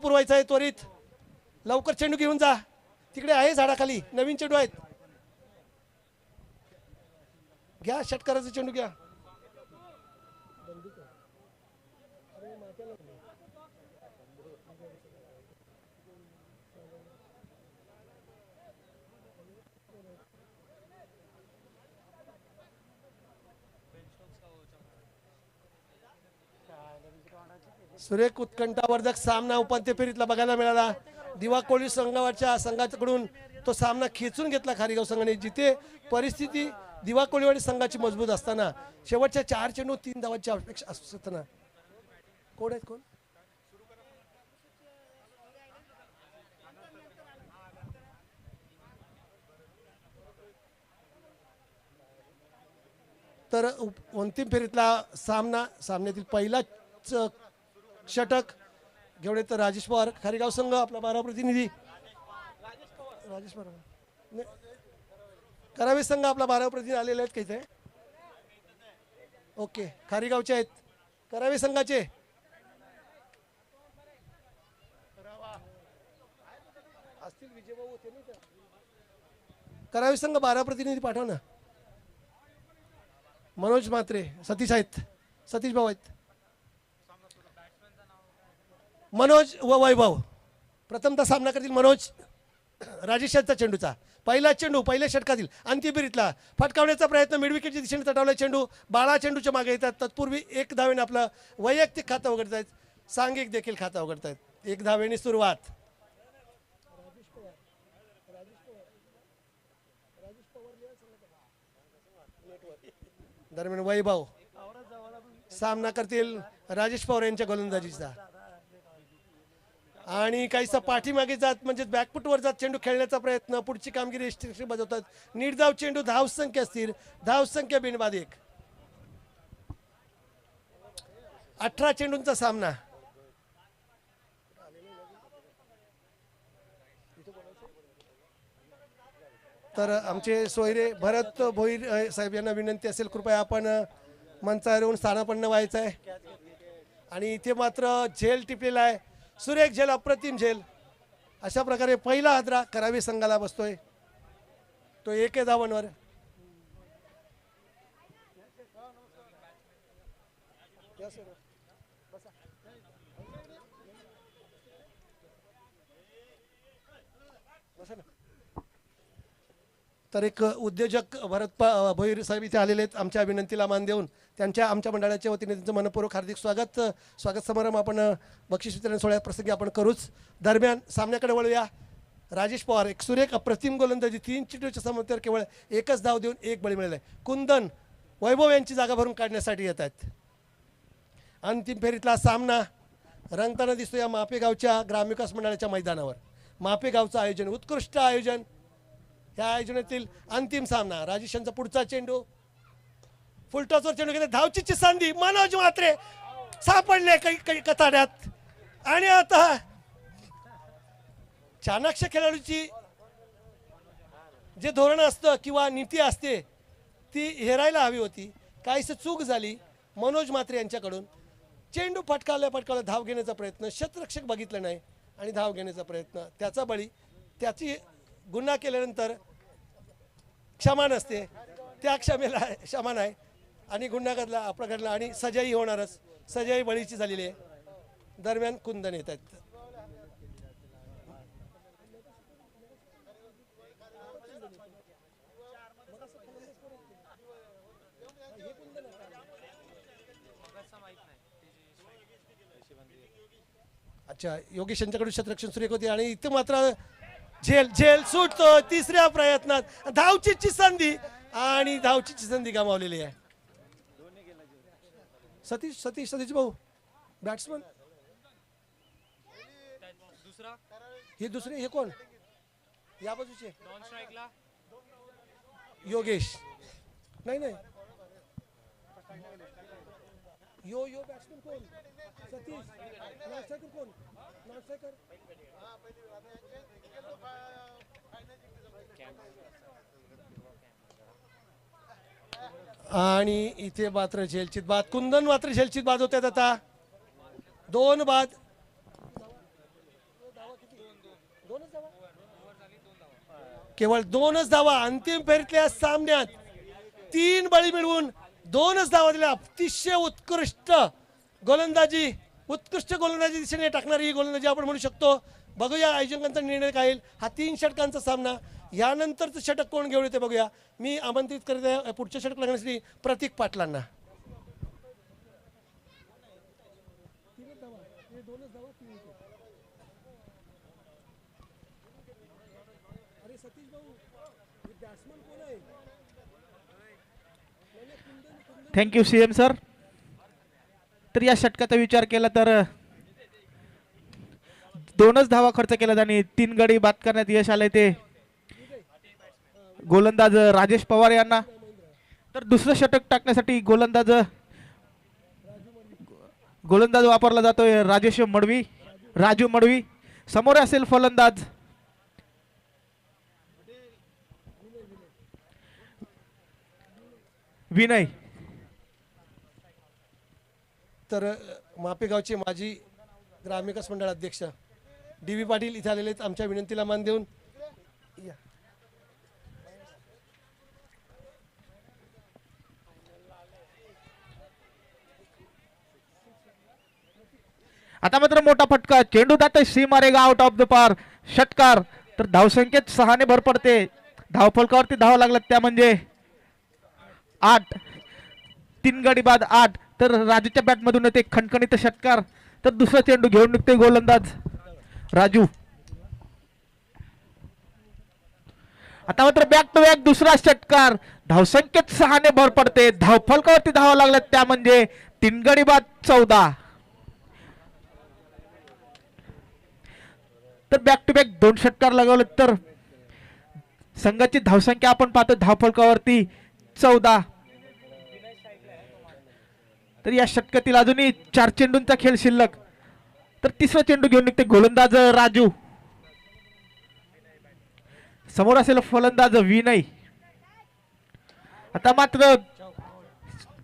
पुरवायचा आहे त्वरित. लवकर चेंडू घेऊन जा. तिकडे आहे झाडाखाली नवीन चेंडू आहेत. घ्या षटकाराचा चेंडू घ्या. सुरेख उत्कंठावर्धक सामना उपांत्य फेरीतला बघायला मिळाला. दिवा कोळी संघाकडून तो सामना खेचून घेतला खारीगाव संघाने. जिथे परिस्थिती दिवा कोळीवाडी संघाची मजबूत असताना शेवटच्या 4 चेंडू 3 धावांची अपेक्षा असताना कोण आहेत कोण तर अंतिम फेरीतला सामन्यातील पहिला षटक घेऊन येतो राजेश पवार खारीगाव संघ. आपला 12 प्रतिनिधी राजेश पवार करावे संघ आपला 12 प्रतिनिधी आलेले आहेत काही. ओके खारीगावचे आहेत करावे संघाचे. करावे संघ 12 प्रतिनिधी पाठव ना. मनोज म्हात्रे सतीश आहेत. सतीश भाऊ आहेत. मनोज व वैभव प्रथमतः सामना करतील. मनोज राजेशांचा चेंडूचा पहिला चेंडू पहिल्या षटकातील अंतिम फेरीतला फटकावण्याचा प्रयत्न. मिडविकेटच्या दिशेने तटावला चेंडू. बाळा चेंडूच्या मागे येतात. तत्पूर्वी 1 धावेने आपलं वैयक्तिक खातं उघडत आहेत. सांघिक देखील खातं उघडत आहेत. 1 धावेने सुरुवात. दरम्यान वैभव सामना करतील राजेश पवार यांच्या गोलंदाजीचा. आणि काहीसा पाठीमागे जात म्हणजे बॅकफुटवर जात चेंडू खेळण्याचा प्रयत्न. पुढची कामगिरी यशस्वी बजावतात. निर्धाव चेंडू धावसंख्या स्थिर. धावसंख्या बिनबाद 1. 18 चेंडूंचा सामना. तर आमचे सोयरे भरत भोईर साहेब यांना विनंती असेल कृपया आपण मंचावर येऊन स्थानापन्न व्हायचं आहे. आणि इथे मात्र झेल टिपलेला आहे. सुरेख झेल अप्रतिम झेल. अशा प्रकारे पहिला हादरा करावी संघाला बसतोय. तो 1 धावांवर. तर एक उद्योजक भरत भोईर साहेब इथे आलेले आहेत. आमच्या विनंतीला मान देऊन आमच्या मंडळाच्या वतीने त्यांचं मनपूर्वक हार्दिक स्वागत समारंभ आपण बक्षीस वितरण सोहळ्या प्रसंगी आपण करूच. दरम्यान सामन्याकडे वळूया. राजेश पवार एक सुरेख अप्रतिम गोलंदाजी. 3 चेंडूच्या समोर केवळ 1च धाव देऊन 1 बळी मिळाला आहे. कुंदन वैभव यांची जागा भरून काढण्यासाठी येत आहेत. अंतिम फेरीतला सामना रंगताना दिसतो या मापेगावच्या ग्रामविकास मंडळाच्या मैदानावर. मापेगावचं आयोजन उत्कृष्ट आयोजन. या आयोजनातील अंतिम सामना. राजेशांचा पुढचा चेंडू फुलटॉसवर चेंडू घेतला. धावचीची संधी. मनोज म्हात्रे सापडले काही कताड्यात. आणि आता चाणाक्ष खेळाडूची जे धोरण असतं किंवा नीती असते ती हेरायला हवी होती. काहीसं चूक झाली मनोज म्हात्रे यांच्याकडून. चेंडू फटकावला धाव घेण्याचा प्रयत्न. क्षेत्ररक्षक बघितलं नाही आणि धाव घेण्याचा प्रयत्न. त्याचा बळी. त्याची गुन्हा केल्यानंतर क्षमा नसते. त्या क्षमा नाही आणि गुन्हा घडला आणि सजाई होणारच. सजाई बळीची झालेली आहे. दरम्यान कुंदन येत आहेत. अच्छा योगेश यांच्याकडून क्षेत्ररक्षण सुरेख होते. आणि इथे मात्र झेल सुटतो. तिसऱ्या प्रयत्नात धावचीची संधी आणि धावचीची संधी गमावलेली आहे. सतीश भाऊ बॅट्समन. हे दुसरे हे कोण या बाजूचे योगेश नाही यो बॅट्समन कोण. सतीश नागसेकर कोण. नागसेकर आणि इथे मात्र झेलचित बाद. कुंदन मात्र झेलचित बाद होत आहेत. आता 2 बाद. केवळ 2च धावा अंतिम फेरीतल्या सामन्यात 3 बळी मिळवून 2च धावा दिल्या. अतिशय उत्कृष्ट गोलंदाजी, उत्कृष्ट गोलंदाजी दिशेने टाकणारी ही गोलंदाजी आपण म्हणू शकतो. बघूया आयोजकांचा निर्णय काय येईल. हा 3 षटकांचा सामना, यानंतरचं षटक कोण घेऊन येते बघूया. मी आमंत्रित करीत आहे पुढच्या षटक लागण्यासाठी प्रतीक पाटलांना. Thank you CM sir. तर या षटकाचा विचार केला तर 2च धावा खर्च केला आणि 3 गडी बाद करण्यात यश आले ते गोलंदाज राजेश पवार यांना. तर दुसरं षटक टाकण्यासाठी गोलंदाज वापरला जातोय राजू मडवी. समोर असेल फलंदाज विनय. तर मापेगावचे माजी ग्रामविकास मंडळ अध्यक्ष DV पाटील इथे आलेले आहेत. आमच्या विनंतीला मान देऊन या. आता मात्र मोठा फटका, चेंडू जाते सी मारेगा आउट ऑफ द पार. षटकार. तर धावसंख्येत 6 भर पडते. धावफलकावरती धाव लागला त्या म्हणजे 8. 3 गडी बाद 8. तर राजूच्या बॅट मधून येते खणखणीत षटकार. तर दुसरा चेंडू घेऊन निघते गोलंदाज राजू. आता मात्र बॅक टू बॅक दुसरा षटकार. धावसंख्येत 6 भर पडते. धावफलकावरती धावा लागल्या त्या म्हणजे 3 गडी बाद 14. तर बॅक टू बॅक 2 षटकार लगावले तर संघाची धावसंख्या आपण पाहतो धावफलकावरती 14. तर या षटकातील अजूनही 4 चेंडूंचा खेळ शिल्लक. तर तिसरा चेंडू घेऊन निघते गोलंदाज राजू. समोर असेल फलंदाज विनय. आता मात्र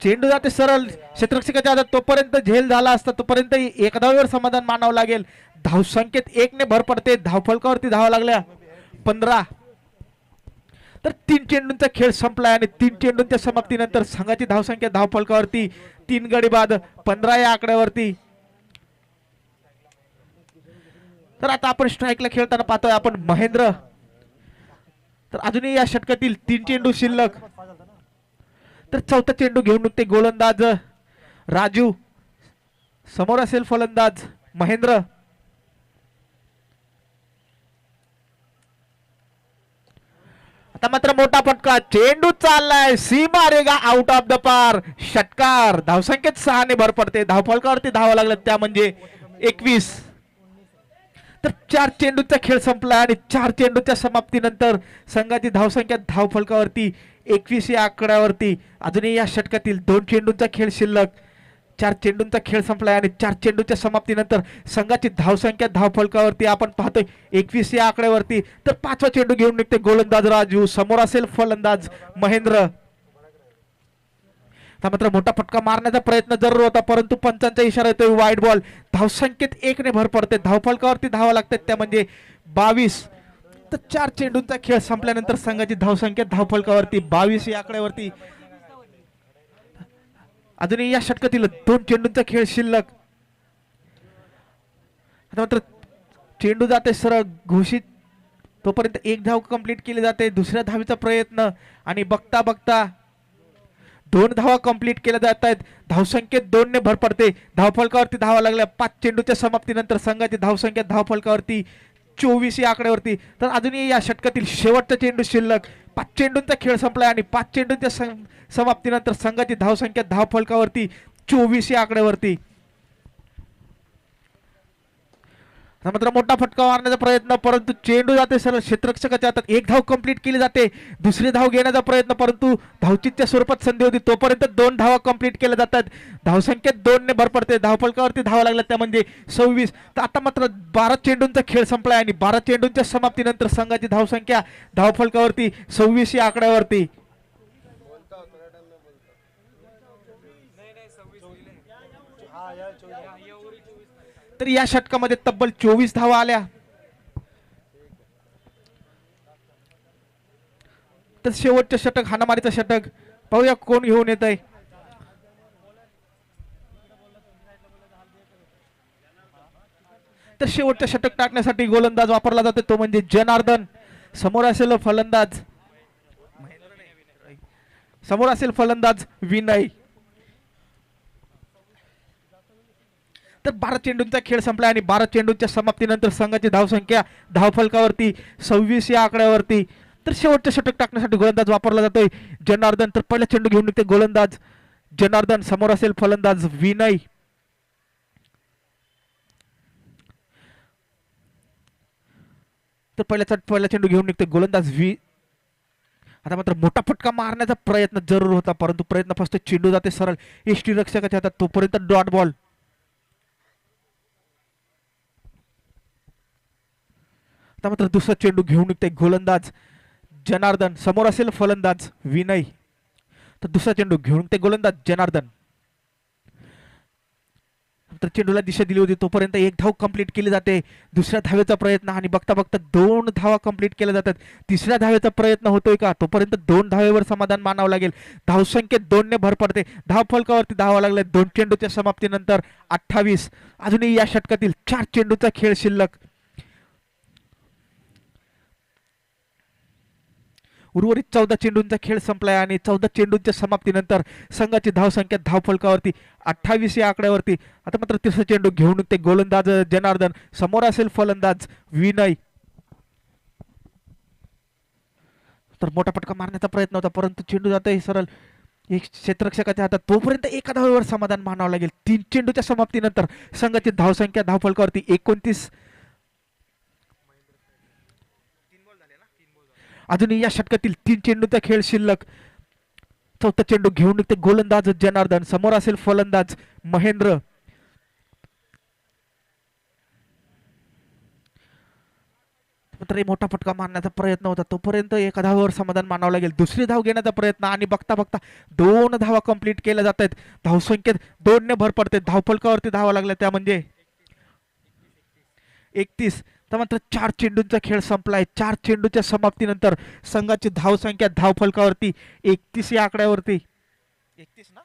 चेंडू जाते सरळ क्षेत्ररक्षकाच्या हातात. तोपर्यंत झेल झाला असता तोपर्यंत 1 धावेवर समाधान मानावं लागेल. धावसंख्येत 1 भर पडते. धावफलकावरती धावा लागल्या 15. तर 3 चेंडूंचा खेळ संपलाय आणि 3 चेंडूंच्या समाप्तीनंतर संघाची धावसंख्या धावफलकावरती 3 गडी बाद 15 या आकड्यावरती. तर आता आपण स्ट्राईकला खेळताना पाहतोय आपण महेंद्र. तर अजूनही या षटकातील 3 चेंडू शिल्लक. तर चौथा चेंडू घेऊन निघते गोलंदाज राजू. समोर असेल फलंदाज महेंद्र. आता मात्र मोठा फटका, चेंडू चाललाय सी मारेगा आउट ऑफ द पार. षटकार. धावसंख्येत 6 भर पडते. धावफलकावरती धावा लागल्या त्या म्हणजे 21. तर 4 चेंडूचा खेळ संपला आणि 4 चेंडूच्या समाप्तीनंतर संघाची धावसंख्या धावफलकावरती 21 या आकड्यावरती. अजूनही या षटकातील 2 चेंडूंचा खेळ शिल्लक. 4 चेंडूंचा खेळ संपलाय आणि 4 चेंडूच्या समाप्तीनंतर संघाची धावसंख्या धावफलकावरती आपण पाहतोय 21 या आकड्यावरती. तर 5वा चेंडू घेऊन निघते गोलंदाज राजू. समोर असेल फलंदाज महेंद्र. मात्र मोठा फटका मारण्याचा प्रयत्न जरूर होता परंतु पंचांचा इशारा येतोय वाईड बॉल. धावसंख्येत 1 भर पडते. धावफलकावरती धावा लागतात त्या म्हणजे 22. तर 4 चेंडूंचा खेळ संपल्यानंतर संघाची धावसंख्या धावफलकावरती 22 या आकड्यावरती. अजूनही या षटकातील 2 चेंडूंचा खेळ शिल्लक. मात्र चेंडू जाते सरळ घोषित. तोपर्यंत 1 धाव कंप्लीट केली जाते. दुसऱ्या धावीचा प्रयत्न आणि बघता बघता 2 धावा कंप्लीट केल्या जात आहेत. धावसंख्येत 2 भर पडते. धावफलकावरती धावा लागल्या 5 चेंडूच्या समाप्तीनंतर संघाची धावसंख्या धावफलकावरती 24 या आकड्यावरती. तर अजूनही या षटकातील शेवटचा चेंडू शिल्लक. 5 चेंडूंचा खेळ संपलाय आणि 5 चेंडूंच्या समाप्तीनंतर संघाची धावसंख्या धावफलकावरती 24 या आकड्यावरती. मात्र मोठा फटका मारण्याचा प्रयत्न परंतु चेंडू जाते सरळ क्षेत्ररक्षकाच्या हातात. 1 धाव कंप्लीट केली जाते. दुसरी धाव घेण्याचा प्रयत्न परंतु धावचीतच्या स्वरूपात संधी होती तोपर्यंत 2 धावा कंप्लीट केल्या जातात. धावसंख्येत 2 भर पडते. धावफलकावरती धावा लागल्या त्या म्हणजे 26. तर आता मात्र 12 चेंडूंचा खेळ संपलाय आणि 12 चेंडूंच्या समाप्तीनंतर संघाची धावसंख्या धावफलकावरती 26 या आकड्यावरती. तर या षटकामध्ये तब्बल 24 धावा आल्या. तर शेवटचं षटक, हाणामारीचं षटक, पाहूया कोण घेऊन येत आहे. तर शेवटचं षटक टाकण्यासाठी गोलंदाज वापरला जातो तो म्हणजे जनार्दन. समोर असेल फलंदाज, समोर असेल फलंदाज विनय. तर 12 चेंडूंचा खेळ संपला आणि 12 चेंडूंच्या समाप्तीनंतर संघाची धावसंख्या धावफलकावरती 26 या आकड्यावरती. तर शेवटचं षटक टाकण्यासाठी गोलंदाज वापरला जातोय जनार्दन. तर पहिला चेंडू घेऊन निघते गोलंदाज जनार्दन, समोर असेल फलंदाज विनय. तर पहिला चेंडू घेऊन निघते गोलंदाज आता मात्र मोठा फटका मारण्याचा प्रयत्न जरूर होता, परंतु प्रयत्न फक्त चेंडू जाते सरळ यष्टीरक्षकाच्या हातात, तोपर्यंत डॉट बॉल. आता मात्र दुसरा चेंडू घेऊन निघते गोलंदाज जनार्दन, समोर असेल फलंदाज विनय. तर दुसरा चेंडू घेऊन निघते गोलंदाज जनार्दन. तर चेंडूला दिशा दिली होती, तोपर्यंत एक धाव कंप्लीट केली जाते. दुसऱ्या धावेचा प्रयत्न आणि बघता बघता 2 धावा कंप्लीट केल्या जातात. तिसऱ्या धावेचा प्रयत्न होतोय का, तोपर्यंत 2 धावेवर समाधान मानावं लागेल. धावसंख्येत 2 ने भर पडते. धाव फलकावरती धावा लागल्या 2 चेंडूच्या समाप्तीनंतर 28. अजूनही या षटकातील 4 चेंडूचा खेळ शिल्लक. उर्वरित 14 चेंडूंचा खेळ संपलाय आणि 14 चेंडूंच्या समाप्तीनंतर संघाची धावसंख्या धावफलकावरती 28 या आकड्यावरती. आता मात्र तिसरा चेंडू घेऊन ते गोलंदाज जनार्दन, समोर असेल फलंदाज विनय. तर मोठा फटका मारण्याचा प्रयत्न होता, परंतु चेंडू जातोय सरळ एक क्षेत्ररक्षकाच्या हातात, तोपर्यंत एका धावेवर समाधान मानावं लागेल. 3 चेंडूच्या समाप्तीनंतर संघाची धावसंख्या धावफलकावरती 29. अजूनही या षटकातील 3 चेंडूचा खेळ शिल्लक. चौथा चेंडू घेऊन निघते गोलंदाज जनार्दन, समोर असेल फलंदाज महेंद्र. मात्र मोठा फटका मारण्याचा प्रयत्न होता, तोपर्यंत एका धावावर समाधान मानावं लागेल. दुसरी धाव घेण्याचा प्रयत्न आणि बघता बघता 2 धावा कंप्लीट केल्या जात आहेत. धावसंख्येत 2 ने भर पडते. धावफलकावरती धावा लागल्या त्या म्हणजे 31. तर मात्र 4 चेंडूंचा खेळ संपलाय. 4 चेंडूच्या समाप्तीनंतर संघाची धावसंख्या धावफलकावरती 31 या आकड्यावरती. 31 ना,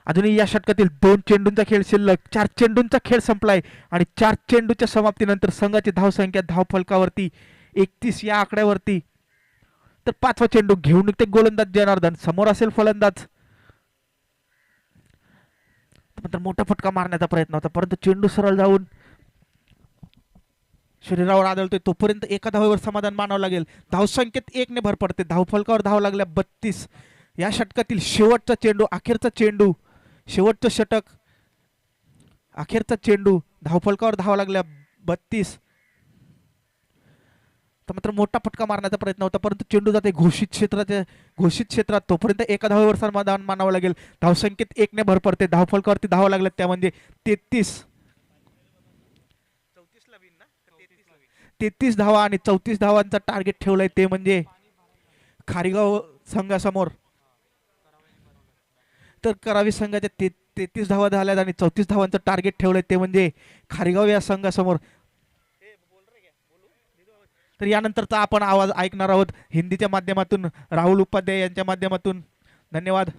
अजूनही या षटकातील 2 चेंडूंचा खेळ शिल्लक. 4 चेंडूंचा खेळ संपलाय आणि 4 चेंडूच्या समाप्तीनंतर संघाची धावसंख्या धावफलकावरती 31 या आकड्यावरती. तर 5वा चेंडू घेऊन निघते गोलंदाज जनार्दन, समोर असेल फलंदाज. नंतर मोठा फटका मारण्याचा प्रयत्न होता, परंतु चेंडू सरळ जाऊन शरीरावर आदळतोय, तोपर्यंत एका धावेवर समाधान मानावं लागेल. धावसंख्येत 1 ने भर पडते. धावफलकावर धाव लागल्या 32. या षटकातील शेवटचा चेंडू, अखेरचा चेंडू, शेवटचं षटक, अखेरचा चेंडू, धावफलकावर धाव लागल्या 32. तर मात्र मोठा फटका मारण्याचा प्रयत्न होता, परंतु चेंडू जाते घोषित क्षेत्रात, तोपर्यंत एका धावेवर समाधान मानावं लागेल. धावसंख्येत 1 ने भर पडते. धावफलकावरती धावा लागल्या त्या म्हणजे 33. 33 धावा आणि 34 धावांचा टार्गेट ठेवलाय ते म्हणजे खारीगाव संघासमोर. तर करावी संघाच्या 33 धावा झाल्यात आणि 34 धावांचं टार्गेट ठेवलंय ते म्हणजे खारीगाव या संघासमोर. तर यानंतरचा आपण आवाज ऐकणार आहोत हिंदीच्या माध्यमातून, राहुल उपाध्याय यांच्या माध्यमातून. धन्यवाद.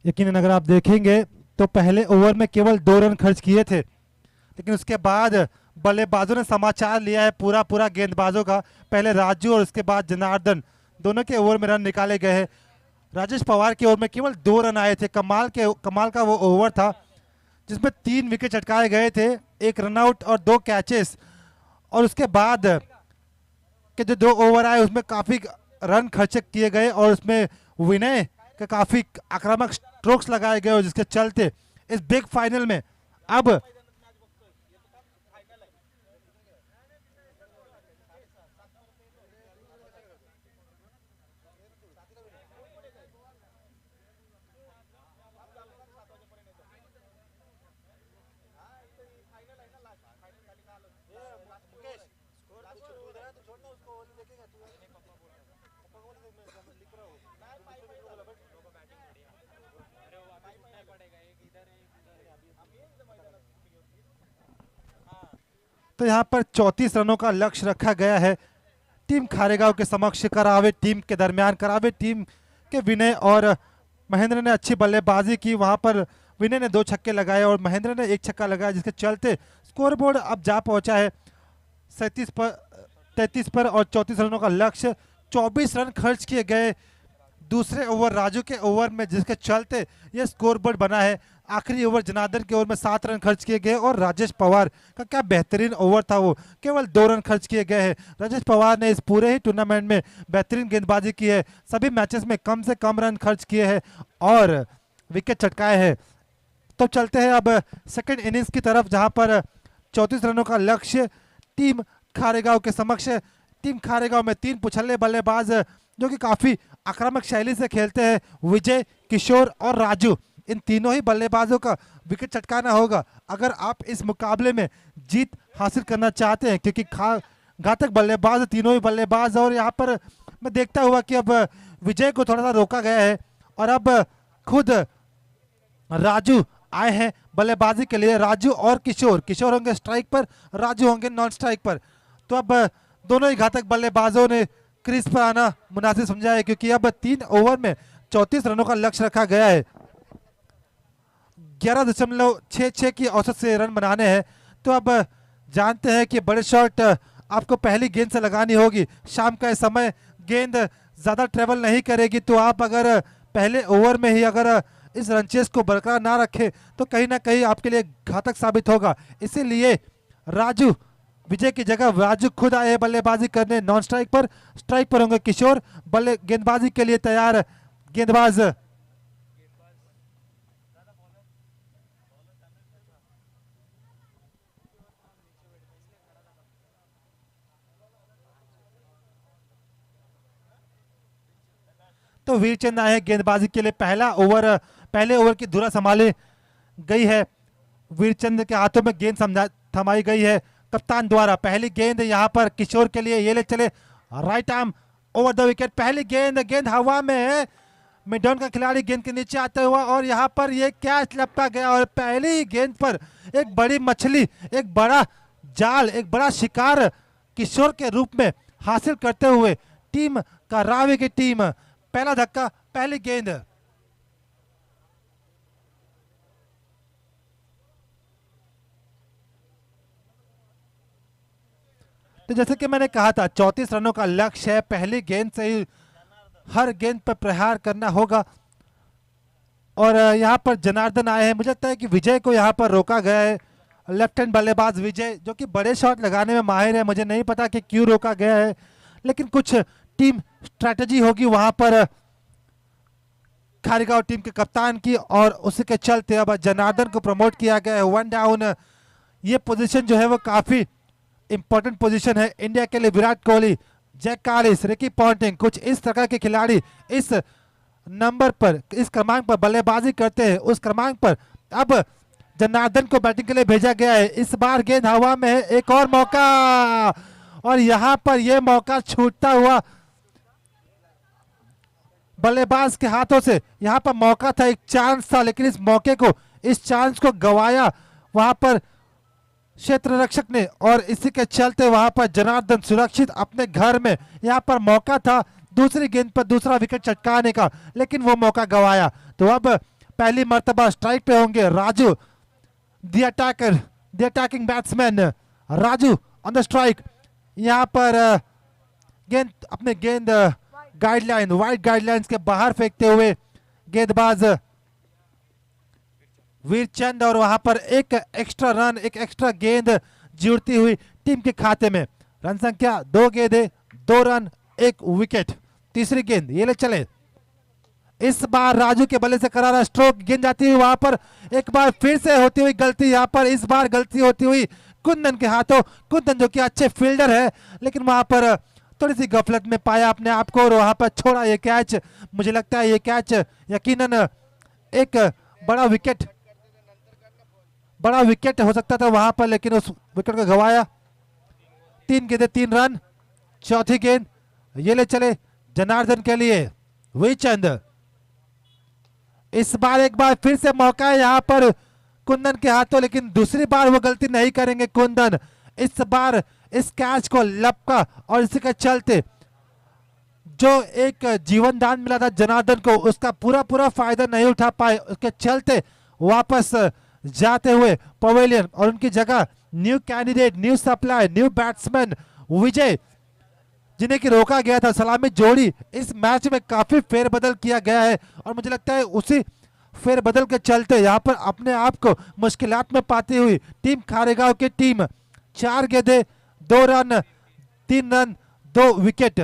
यकीनन अगर आप देखेंगे तो पहले ओवर में केवल 2 रन खर्च किए थे, लेकिन उसके बाद बल्लेबाजों ने समाचार लिया है पूरा गेंदबाजों का. पहले राजू और उसके बाद जनार्दन, दोनों के ओवर में रन निकाले गए हैं. राजेश पवार के ओवर में केवल 2 रन आए थे. कमाल का वो ओवर था जिसमें 3 विकेट चटकाए गए थे, 1 रनआउट और 2 कैचेस. और उसके बाद के जो 2 ओवर आए उसमें काफ़ी रन खर्च किए गए और उसमें विनय के काफ़ी आक्रामक स्ट्रोक्स लगाए गए, और जिसके चलते इस बिग फाइनल में अब तो यहाँ पर 34 रनों का लक्ष्य रखा गया है टीम खारेगांव के समक्ष। करावे टीम के दरमियान करावे टीम के विनय और महेंद्र ने अच्छी बल्लेबाजी की। वहां पर विनय ने 2 छक्के लगाए और महेंद्र ने 1 छक्का लगाया, जिसके चलते स्कोर बोर्ड अब जा पहुंचा है 33 पर और 34 रनों का लक्ष्य। 24 रन खर्च किए गए दूसरे ओवर राजू के ओवर में, जिसके चलते ये स्कोर बोर्ड बना है। आखिरी ओवर जनार्दन के ओवर में 7 रन खर्च किए गए और राजेश पवार का क्या बेहतरीन ओवर था, वो केवल 2 रन खर्च किए गए हैं। राजेश पवार ने इस पूरे ही टूर्नामेंट में बेहतरीन गेंदबाजी की है, सभी मैचेस में कम से कम रन खर्च किए हैं और विकेट चटकाए हैं। तो चलते हैं अब सेकंड इनिंग्स की तरफ, जहां पर 34 रनों का लक्ष्य टीम खारेगांव के समक्ष। टीम खारेगांव में 3 पुछल्ले बल्लेबाज जो कि काफी आक्रामक शैली से खेलते हैं, विजय, किशोर और राजू। इन तीनों ही बल्लेबाजों का विकेट चटकाना होगा अगर आप इस मुकाबले में जीत हासिल करना चाहते हैं, क्योंकि घातक बल्लेबाज तीनों ही बल्लेबाज। और यहाँ पर मैं देखता हुआ कि अब विजय को थोड़ा सा रोका गया है और अब खुद राजू आए हैं बल्लेबाजी के लिए। राजू और किशोर होंगे स्ट्राइक पर, राजू होंगे नॉन स्ट्राइक पर। तो अब दोनों ही घातक बल्लेबाजों ने क्रीज पर आना मुनासिब समझा है, क्योंकि अब 3 ओवर में 34 रनों का लक्ष्य रखा गया है। 11.66 की औसत से रन बनाने हैं। तो अब जानते हैं कि बड़े शॉट आपको पहली गेंद से लगानी होगी। शाम का समय गेंद ज्यादा ट्रेवल नहीं करेगी, तो आप अगर पहले ओवर में ही अगर इस रन चेस को बरकरार ना रखें तो कहीं ना कहीं आपके लिए घातक साबित होगा। इसीलिए राजू, विजय की जगह राजू खुद आए बल्लेबाजी करने नॉन स्ट्राइक पर। स्ट्राइक पर होंगे किशोर, गेंदबाजी के लिए तैयार गेंदबाज तो वीरचंद आए हैं गेंदबाजी के लिए। पहले ओवर की धुरा संभाली गई है, वीरचंद के हाथों में गेंद थमाई गई है कप्तान द्वारा। पहली गेंद यहाँ पर किशोर के लिए, ये ले चले right arm over the wicket. पहली गेंद हवा में है, मिडॉन का खिलाड़ी गेंद के नीचे आता हुआ और यहाँ पर ये कैच लपका गया और पहली गेंद पर एक बड़ी मछली, एक बड़ा जाल, एक बड़ा शिकार किशोर के रूप में हासिल करते हुए टीम का रावी की टीम पहला धक्का, पहली गेंद। तो जैसे कि मैंने कहा था 34 रनों का लक्ष्य है, पहली गेंद से ही हर गेंद पर प्रहार करना होगा। और यहाँ पर जनार्दन आए हैं, मुझे लगता है कि विजय को यहाँ पर रोका गया है। लेफ्ट हैंड बल्लेबाज विजय जो कि बड़े शॉट लगाने में माहिर है, मुझे नहीं पता कि क्यों रोका गया है, लेकिन कुछ टीम स्ट्रैटेजी होगी वहां पर खारेगांव टीम के कप्तान की और उसी के चलते अब जनार्दन को प्रमोट किया गया है 1 डाउन। ये पोजीशन जो है वो काफी इंपॉर्टेंट पोजीशन है इंडिया के लिए। विराट कोहली, जैक कालिस, रिकी पॉन्टिंग, कुछ इस तरह के खिलाड़ी इस नंबर पर, इस क्रमांक पर बल्लेबाजी करते हैं। उस क्रमांक पर अब जनार्दन को बैटिंग के लिए भेजा गया है। इस बार गेंद हवा में है, एक और मौका और यहां पर यह मौका छूटता हुआ बल्लेबाज के हाथों से। यहां पर मौका था, एक चांस था, लेकिन इस चांस को गवाया वहां पर क्षेत्र रक्षक ने और इसी के चलते वहां पर जनार्दन सुरक्षित अपने घर में। यहां पर मौका था दूसरी गेंद पर दूसरा विकेट चटकाने का, लेकिन वो मौका गवाया। तो अब पहली मर्तबा स्ट्राइक पे होंगे Raju, the attacking batsman Raju on the strike. यहां पर गेंद गाइडलाइन, वाइड गाइडलाइंस के बाहर फेंकते हुए गेंदबाज वीरचंद और वहां पर एक एक्स्ट्रा रन, एक एक्स्ट्रा गेंद जुड़ती हुई टीम के खाते में। रन संख्या 2 गेंदें, 2 रन, 1 विकेट। तीसरी गेंद ये ले चले, इस बार राजू के बल्ले से करारा स्ट्रोक, गेंद जाती हुई वहां पर एक बार फिर से होती हुई गलती। यहां पर इस बार गलती होती हुई कुंदन के हाथों। कुंदन जो कि अच्छे फील्डर है, लेकिन वहां पर थोड़ी सी गफलत में पाया अपने आप को और वहां पर छोड़ा ये कैच। मुझे लगता है ये कैच यकीनन एक बड़ा विकेट हो सकता था वहां पर, लेकिन उस विकेट को गवाया। 3 गेंदें 3 रन। चौथी गेंद ये ले चले जनार्दन के लिए वीरचंद। इस बार एक बार फिर से मौका है यहाँ पर कुंदन के हाथों, लेकिन दूसरी बार वो गलती नहीं करेंगे कुंदन। इस बार इस कैच को लपका और इसी के चलते जो एक जीवन दान मिला था जनार्दन को, उसका पूरा पूरा फायदा नहीं उठा पाए। उसके चलते वापस जाते हुए पवेलियन और उनकी जगह new candidate, new supply, new batsman Vijay, जिन्हें कि रोका गया था, सलामी जोड़ी। इस मैच में काफी फेरबदल किया गया है और मुझे लगता है उसी फेरबदल के चलते यहाँ पर अपने आप को मुश्किलात में पाती हुई टीम खारेगांव की टीम 4 गेंदे 2 रन 3 रन 2 विकेट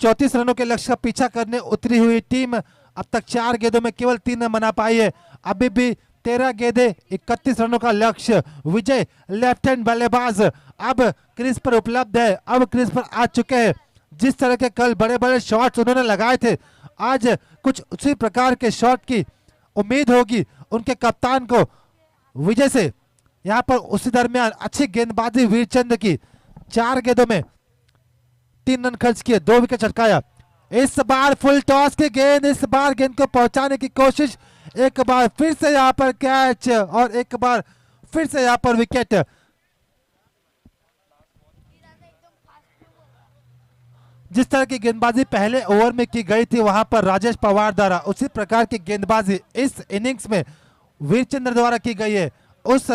34 रनों के लक्ष्य का पीछा करने उतरी हुई टीम अब तक 4 गेंदों में केवल 3 रन बना पाई है। अभी भी 13 गेंदे 31 रनों का लक्ष्य। विजय लेफ्ट हैंड बल्लेबाज अब क्रीज पर उपलब्ध है, अब क्रीज पर आ चुके हैं। जिस तरह के कल बड़े बड़े शॉट्स उन्होंने लगाए थे, आज कुछ उसी प्रकार के शॉट की उम्मीद होगी उनके कप्तान को विजय से। यहाँ पर उसी दरमियान अच्छी गेंदबाजी वीरचंद की, 4 गेंदों में 3 रन खर्च किए, 2 विकेट चटकाया। इस बार फुल टॉस की गेंद, इस बार गेंद को पहुंचाने की कोशिश, एक बार फिर से यहाँ पर कैच और एक बार फिर से यहाँ पर विकेट। जिस तरह की गेंदबाजी पहले ओवर में की गई थी वहां पर राजेश पवार द्वारा, उसी प्रकार की गेंदबाजी इस इनिंग्स में वीरचंद्र द्वारा की गई है। उस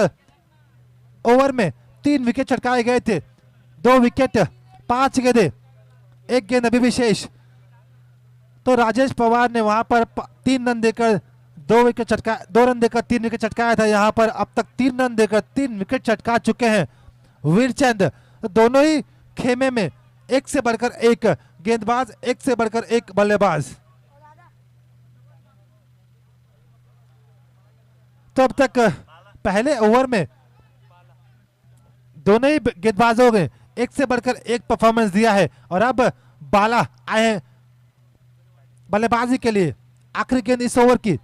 ओवर में 3 विकेट चटकाए गए थे, 2 विकेट 5 गेंदे, 1 गेंद अभी भी शेष। तो राजेश पवार ने वहां पर 3 रन देकर 2 विकेट चटका, 2 रन देकर 3 विकेट चटकाया था। यहाँ पर अब तक 3 रन देकर 3 विकेट चटका चुके हैं वीरचंद। तो दोनों ही खेमे में एक से बढ़कर एक गेंदबाज, एक से बढ़कर एक बल्लेबाज। तो अब तक पहले ओवर में दोनों ही गेंदबाजों ने एक से बढ़कर एक परफॉर्मेंस दिया है और अब बाला आए हैं बल्लेबाजी के लिए। आखिरी गेंद इस ओवर की,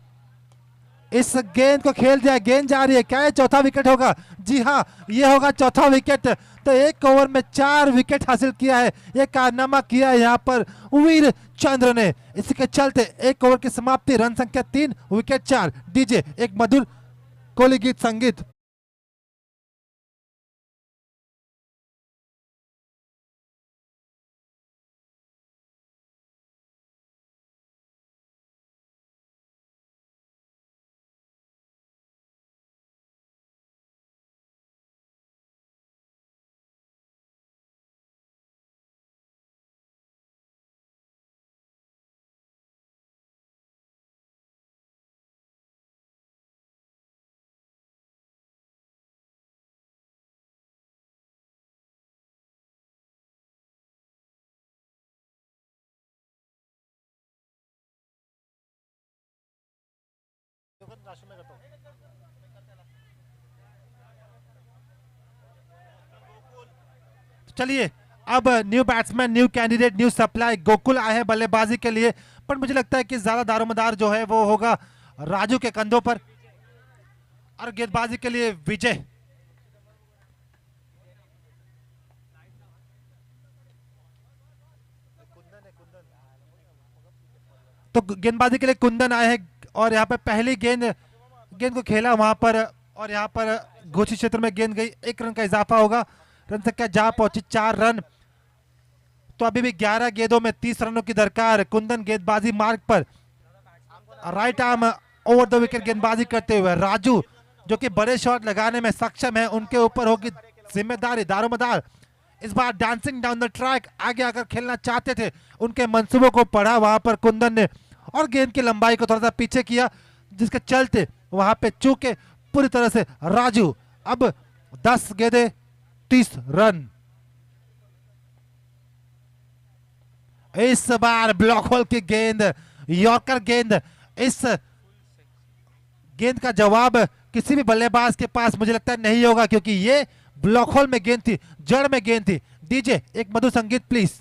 इस गेंद को खेल दिया, गेंद जा रही है, क्या ये चौथा विकेट होगा? जी हाँ, ये होगा चौथा विकेट। तो एक ओवर में 4 विकेट हासिल किया है, ये कारनामा किया है यहाँ पर वीर चंद्र ने। इसी के चलते एक ओवर की समाप्ति, रन संख्या 3, विकेट 4। डीजे एक मधुर कोहली गीत संगीत। चलिए, अब new batsman, new candidate, new supply Gokul आए हैं बल्लेबाजी के लिए। पर मुझे लगता है कि ज्यादा दारोमदार जो है वो होगा राजू के कंधों पर। और गेंदबाजी के लिए विजय। तो गेंदबाजी के लिए कुंदन आए हैं और यहाँ पर पहली गेंद को खेला वहां पर और यहाँ पर घोषित क्षेत्र में गेंद गई, 1 रन का इजाफा होगा। रन संख्या जा पहुंची 4 रन। तो अभी भी 11 गेंदों में 30 रनों की दरकार। कुंदन गेंदबाजी मार्ग पर, right arm over the wicket गेंदबाजी करते हुए राजू जो कि बड़े शॉट लगाने में सक्षम है, उनके ऊपर होगी जिम्मेदारी, दारोमदार। इस बार डांसिंग डाउन द ट्रैक, आगे आकर खेलना चाहते थे, उनके मंसूबों को पढ़ा वहां पर कुंदन ने और गेंद की लंबाई को थोड़ा सा पीछे किया, जिसके चलते वहां पे चूके पूरी तरह से राजू। अब 10 गेंदे 30 रन। इस बार ब्लॉक होल की गेंद, यॉर्कर गेंद। इस गेंद का जवाब किसी भी बल्लेबाज के पास मुझे लगता है नहीं होगा, क्योंकि ये ब्लॉक होल में गेंद थी, जड़ में गेंद थी। डीजे एक मधुर संगीत प्लीज।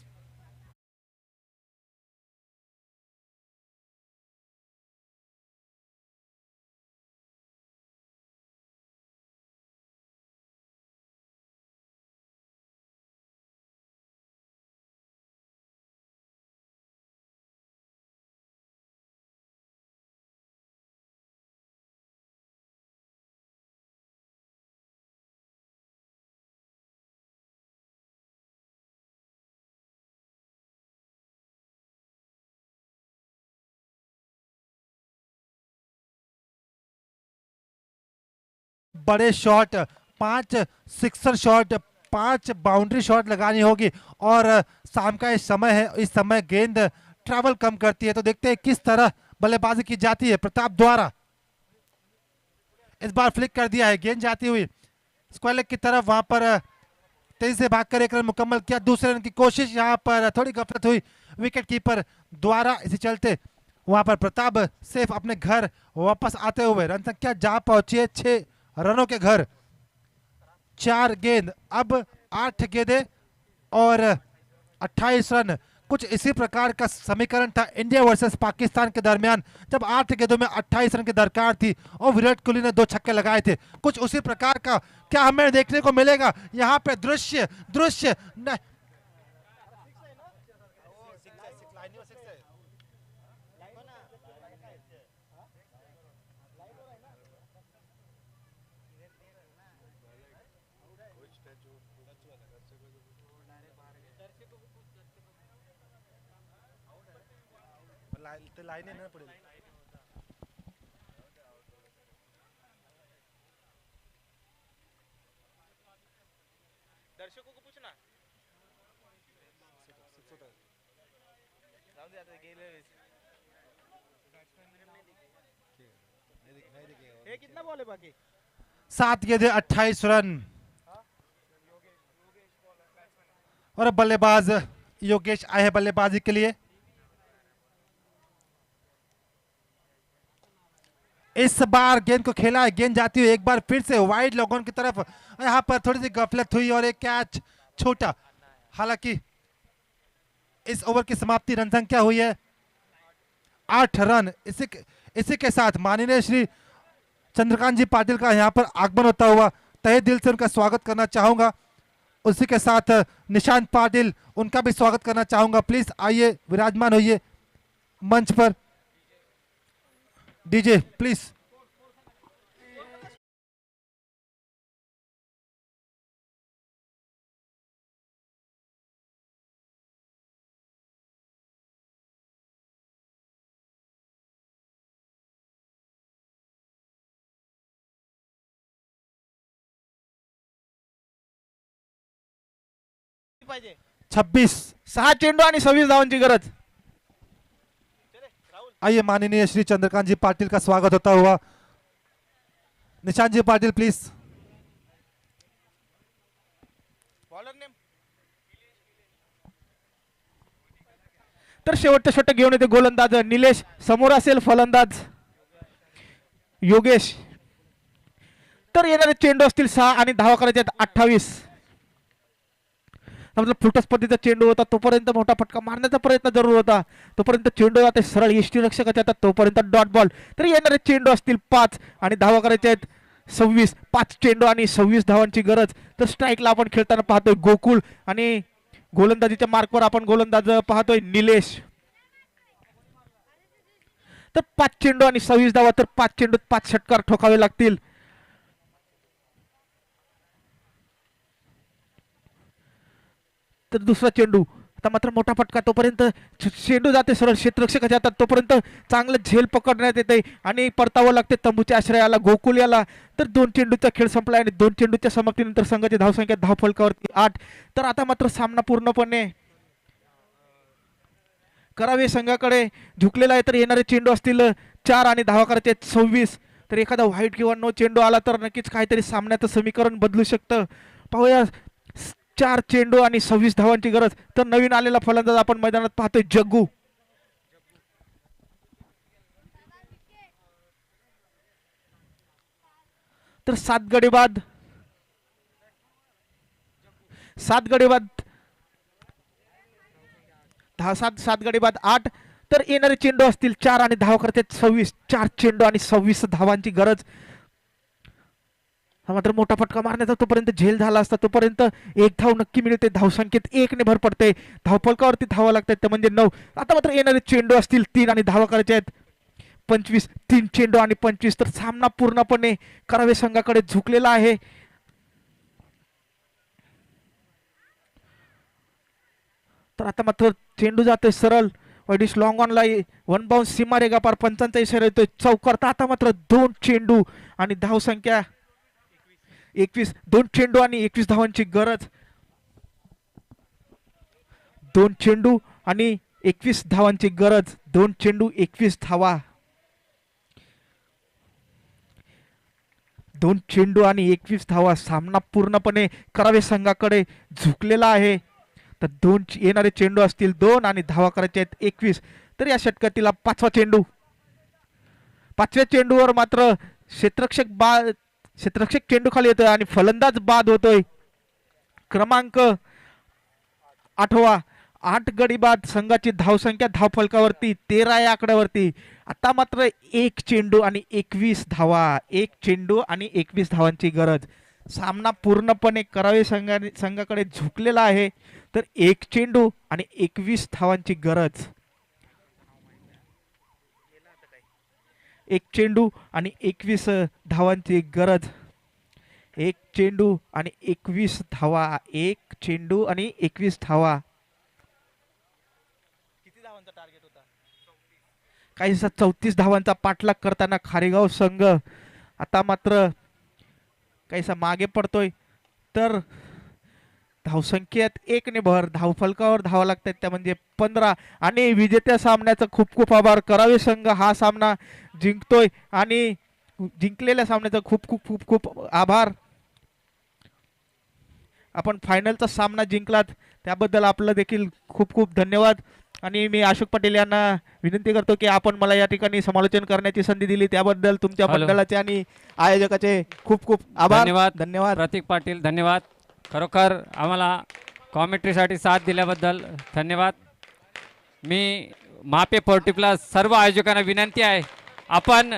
बड़े shot, 5 sixer shot, 5 boundary shot लगानी होगी। और शाम का इस समय है, इस समय गेंद ट्रैवल कम करती है, तो देखते हैं किस तरह बल्लेबाजी की जाती है प्रताप द्वारा। इस बार फ्लिक कर दिया है, गेंद जाती हुई स्क्वायर लेग की तरफ, वहां पर तेजी से भागकर एक रन मुकम्मल किया। दूसरे रन की कोशिश, यहाँ पर थोड़ी गफलत हुई विकेट कीपर द्वारा, इसी चलते वहां पर प्रताप सेफ अपने घर वापस आते हुए रन संख्या जा पहुंची है 6 रनों के घर। 4 गेंद, अब 8 गेंदें और 28 रन। कुछ इसी प्रकार का समीकरण था इंडिया वर्सेस पाकिस्तान के दरमियान, जब 8 गेंदों में 28 रन की दरकार थी और विराट कोहली ने 2 छक्के लगाए थे। कुछ उसी प्रकार का क्या हमें देखने को मिलेगा यहाँ पे? दृश्य दृश्य लाइनें ना पड़ेगी। दर्शकों को पूछना कितना बॉल है बाकी? 7 गेंदें 28 रन। और बल्लेबाज योगेश आए हैं बल्लेबाजी के लिए। इस बार गेंद को खेला है, गेंद जाती हुई एक बार फिर से वाइड लोगों की तरफ। यहाँ पर थोड़ी सी गफलत हुई और एक कैच छोटा। हालांकि इस ओवर की समाप्ति रन संख्या हुई है 8 रन। इसी के साथ माननीय श्री चंद्रकांत जी पाटिल का यहाँ पर आगमन होता हुआ तहे दिल से उनका स्वागत करना चाहूंगा। उसी के साथ निशांत पाटिल, उनका भी स्वागत करना चाहूंगा। प्लीज आइए, विराजमान होइए मंच पर। DJ please. पाहिजे 26 6 चेंडू आणि 26 धावांची गरज। आइए, माननीय श्री चंद्रकांत जी पाटिल का स्वागत होता हुआ। निशांत जी पाटिल प्लीज। Bowler name. तर शेवटच्या षटक घेऊन येते गोलंदाज निलेश, समोर असेल फलंदाज योगेश। तर येणारे चेंडू असतील 6 आणि धावा करायचे आहेत 28। मतलब फुटस पद्धतीचा चेंडू होता, तोपर्यंत मोठा फटका मारण्याचा प्रयत्न जरूर होता, तोपर्यंत चेंडू आता सरळ यष्टीरक्षकाच्या हातात, तोपर्यंत डॉट बॉल। तर येणारे चेंडू असतील 5 आणि धावा करायचे आहेत 26। 5 चेंडू आणि 26 धावांची गरज। तर स्ट्राईकला आपण खेळताना पाहतोय गोकुळ आणि गोलंदाजीच्या मार्कवर आपण गोलंदाज पाहतोय निलेश। तर 5 चेंडू आणि 26 धावा, तर 5 चेंडूत 5 षटकार ठोकावे लागतील। तर दुसरा चेंडू, आता मात्र मोठा फटका, तोपर्यंत चेंडू जाते सरळ क्षेत्ररक्षकाच्या हातात, तोपर्यंत चांगलं झेल पकडण्यात येते आणि परतावं लागते तंबूच्या आश्रयाला गोकुल याला। तर 2 चेंडूचा खेळ संपला आणि 2 चेंडूच्या समाप्तीनंतर संघाची धावसंख्या धावफलकावरती 8। तर आता मात्र सामना पूर्णपणे करावे संघाकडे झुकलेला आहे। तर येणारे चेंडू असतील 4 आणि धावा करायचे 26। तर एखादा व्हाईट किंवा नो चेंडू आला तर नक्कीच काहीतरी सामन्याचं समीकरण बदलू शकतं। पाहूया, 4 चेंडू आणि 26 धावांची गरज। तर नवीन आलेला फलंदाज आपण मैदानात पाहतोय जग्गू। तर 7 गडी बाद 7 गडी बाद 8। तर येणारे चेंडू असतील 4 आणि धावा करते 26। 4 चेंडू आणि 26 धावांची गरज। हा मात्र मोठा फटका मारण्याचा तोपर्यंत झेल झाला असता, तोपर्यंत 1 धाव नक्की मिळते, धावसंख्येत 1 ने भर पडते, धावफलकावरती धावा लागतात ते म्हणजे 9। आता मात्र येणारे चेंडू असतील 3 आणि धावा करायचे आहेत 25। 3 चेंडू आणि 25। तर सामना पूर्णपणे करावे संघाकडे झुकलेला आहे। तर आता मात्र चेंडू जातोय सरळ वाईडिश लॉंग ऑन ला, 1 बाउन्स सीमा रेगा पार, पंचांचा इशारा येतोय चौकार। तर आता मात्र 2 चेंडू आणि धावसंख्या 21. 2 चेंडू आणि 21 धावांची गरज. 2 चेंडू आणि 21 धावांची गरज. 2 चेंडू 21 धावा. 2 चेंडू आणि 21 धावा. सामना पूर्णपणे करावे संघाकडे झुकलेला आहे. तर दोन येणारे चेंडू असतील 2 आणि धावा करायच्या आहेत 21. तर या षटकातील 5वा चेंडू. 5व्या चेंडूवर मात्र क्षेत्ररक्षक चेंडू खाली येतोय आणि फलंदाज बाद होतोय. क्रमांक 8वा. 8 गडी बाद. संघाची धावसंख्या धावफलकावरती 13 या आकड्यावरती. आता मात्र 1 चेंडू आणि 21 धावा. 1 चेंडू आणि 21 धावांची गरज. सामना पूर्णपणे करावे संघाकडे झुकलेला आहे. तर 1 चेंडू आणि 21 धावांची गरज. 1 चेंडू आणि 21 धावांची गरज. 1 चेंडू आणि 21 धावा. 1 चेंडू आणि 21 धावा. किती धावांचा टार्गेट होता? काहीसा 34 धावांचा पाठलाग करताना खारेगाव संघ आता मात्र काहीसा मागे पडतोय. तर धावसंख्येत 1 ने भर. धावफलकावर धावा लागतात त्या म्हणजे 15. आणि विजेत्या सामन्याचा खूप खूप आभार. करावे संघ हा सामना जिंकतोय आणि जिंकलेल्या सामन्याचा खूप खूप खूप खूप आभार. आपण फायनलचा सामना जिंकलात त्याबद्दल आपलं देखील खूप खूप धन्यवाद. आणि मी अशोक पटेल यांना विनंती करतो की आपण मला या ठिकाणी समालोचन करण्याची संधी दिली त्याबद्दल तुमच्या मंडळाचे आणि आयोजकाचे खूप खूप आभार. धन्यवाद. धन्यवाद. प्रतीक पाटील धन्यवाद. खरोखर आम्हाला कॉमेंट्रीसाठी साथ दिल्याबद्दल धन्यवाद. मी मापे 40+ सर्व आयोजकांना विनंती आहे आपण